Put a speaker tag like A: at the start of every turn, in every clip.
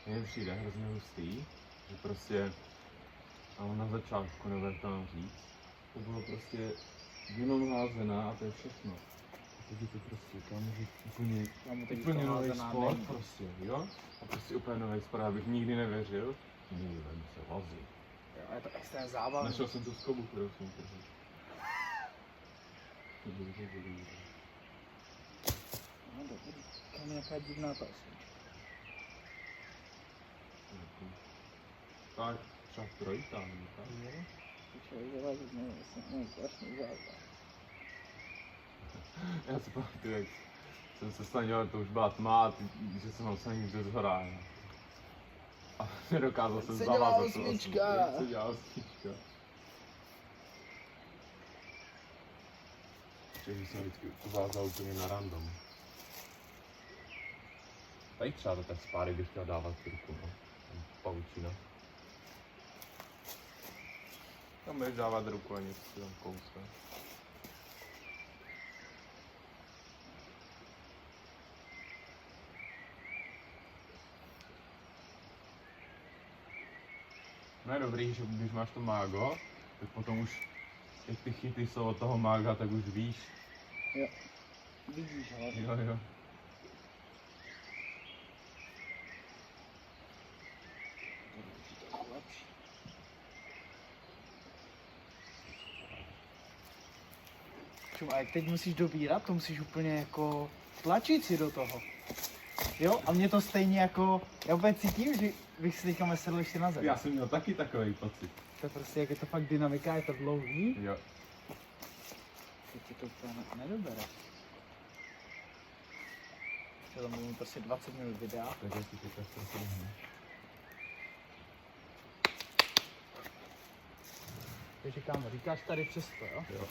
A: Mně přijde hrozně hustý, že prostě, ale na začátku, nebo jak to mám říct, to bylo prostě jenom házená a to je všechno. A teď je to prostě kámo, úplně nový sport prostě, jo? A prostě úplně nový sport, abych nikdy nevěřil, můžeme se vozit.
B: Jo, je to extrémně zábavné.
A: Našel jsem tu skobu, kterou jsem držel.
B: No dobrý, tam je nějaká divná ta osmička.
A: Tak, třeba trojka, ne?
B: Jo, to člověk vylezit, nevím, strašný zábavný.
A: Já si pamatuju, jak jsem se snažil, to už byla tma, že jsem ho snažil ze zhora. A nedokázal jsem
B: Se dělá
A: zavázat tu
B: osmička.
A: osmičku. Se dělá osmička. Takže jsem vždycky uvázal úplně na random. Tady třeba do té spáry bych chtěl dávat ruku, no. Pavučina. Tam budeš dávat ruku a něco si tam kousne. No je dobrý, že když máš to mágo, tak potom už, jak ty chyty jsou od toho mága, tak už víš.
B: Jo, vidíš hlavně.
A: Jo.
B: To je lepší. A jak teď musíš dobírat, to musíš úplně jako tlačit si do toho. Jo, a mě to stejně jako, já úplně cítím, že bych si teďka sedl ještě na zem.
A: Já jsem měl taky takový pocit.
B: To je prostě, jak je to fakt dynamika, je to dlouhý.
A: Jo.
B: Teď ti to úplně nedobere. Že tam mluvím prostě 20 minut videa.
A: Tak jak ti to tak trochu.
B: Takže kámo, říkáš tady přesto, jo?
A: Jo.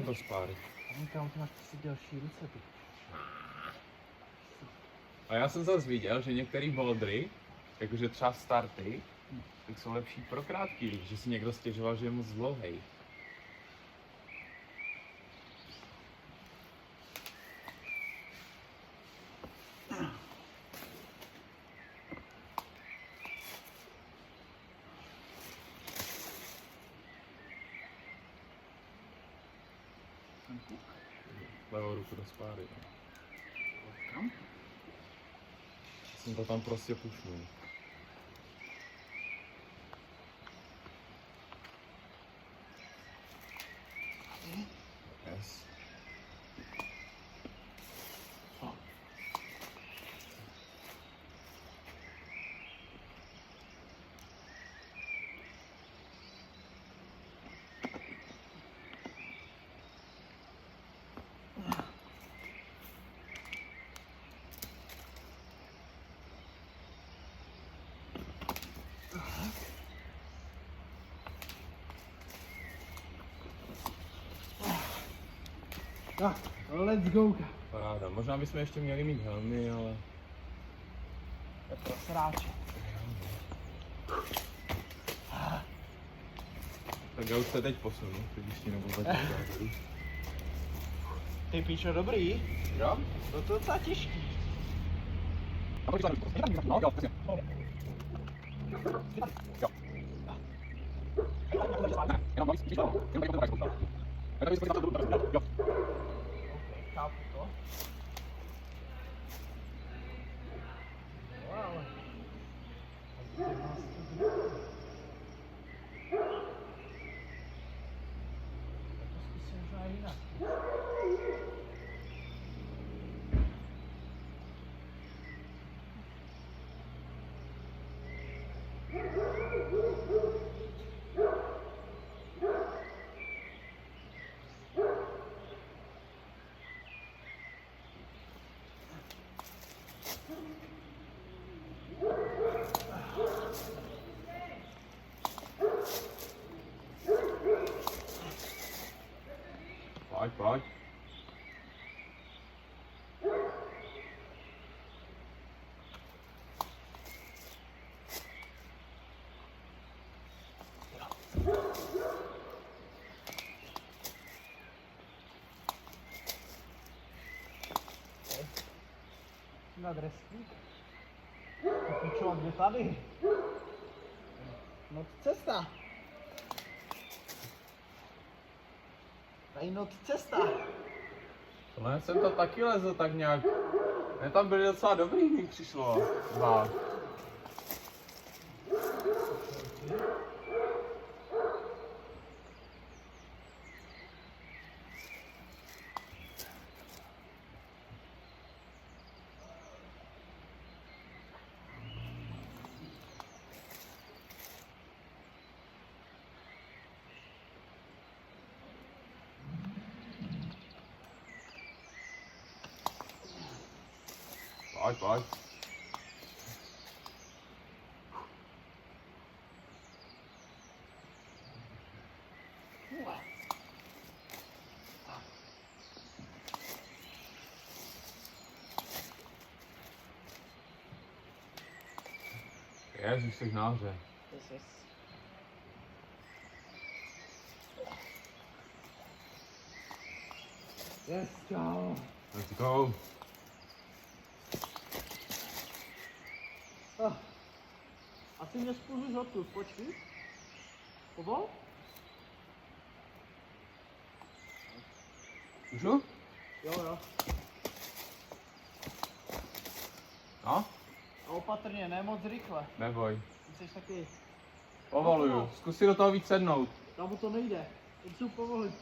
A: To spáry.
B: Kámo, ty máš prostě další ruce, ty.
A: A já jsem zase viděl, že některé bouldry, jakože třeba starty, tak jsou lepší pro krátký, že si někdo stěžoval, že je moc dlouhej. Levou ruku do spáry.
B: Kam?
A: Jsem to tam prostě pušnul. Yes.
B: Tak, let's go.
A: Paráda. Možná bychom ještě měli mít helmy, ale...
B: To je pro sráče.
A: Tak já už se teď posunu, teď už ti nebudu začít.
B: Ty píšo, dobrý?
A: Jo?
B: To je docela těžký. Chápu to. Wow. To zkusím možná jinak.
A: Pojď.
B: na dresník. Pičo, kde tady? Noc cesta. Tady noc cesta.
A: Tohle jsem to taky lezl tak nějak. Ne, tam byly docela dobrý, mi přišlo. Dva. Pojď, pojď. Ježiš, jsi na hře.
B: Yes. Yes, čau.
A: Let's go.
B: Asi mě spůžíš odtud, počkej. Povol?
A: Můžu?
B: Jo.
A: No?
B: A opatrně, ne moc rychle.
A: Neboj.
B: Ty jsi taky...
A: Povoluju. Zkus si do toho víc sednout.
B: Tam mu to nejde. Teď si povolit.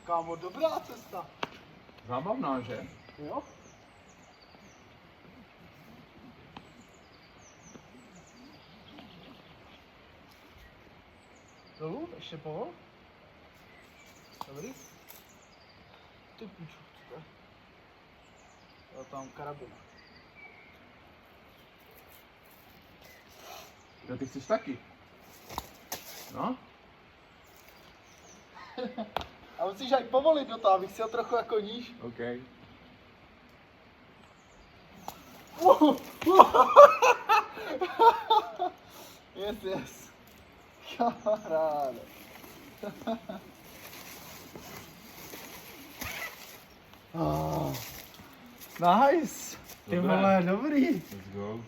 B: Kámo, dobrá cesta.
A: Zábavná, že?
B: Jo? Dolů, ještě povol. Dobrý. Ty píču, co to je? Já tam karabina.
A: Jo, ty chceš taky? No?
B: A musíš aj povolit do toho, abych si ho trochu jako níž.
A: OK.
B: Yes. Kamaráde. Nice. Ty
A: Dobré.
B: vole, dobrý.
A: Let's go.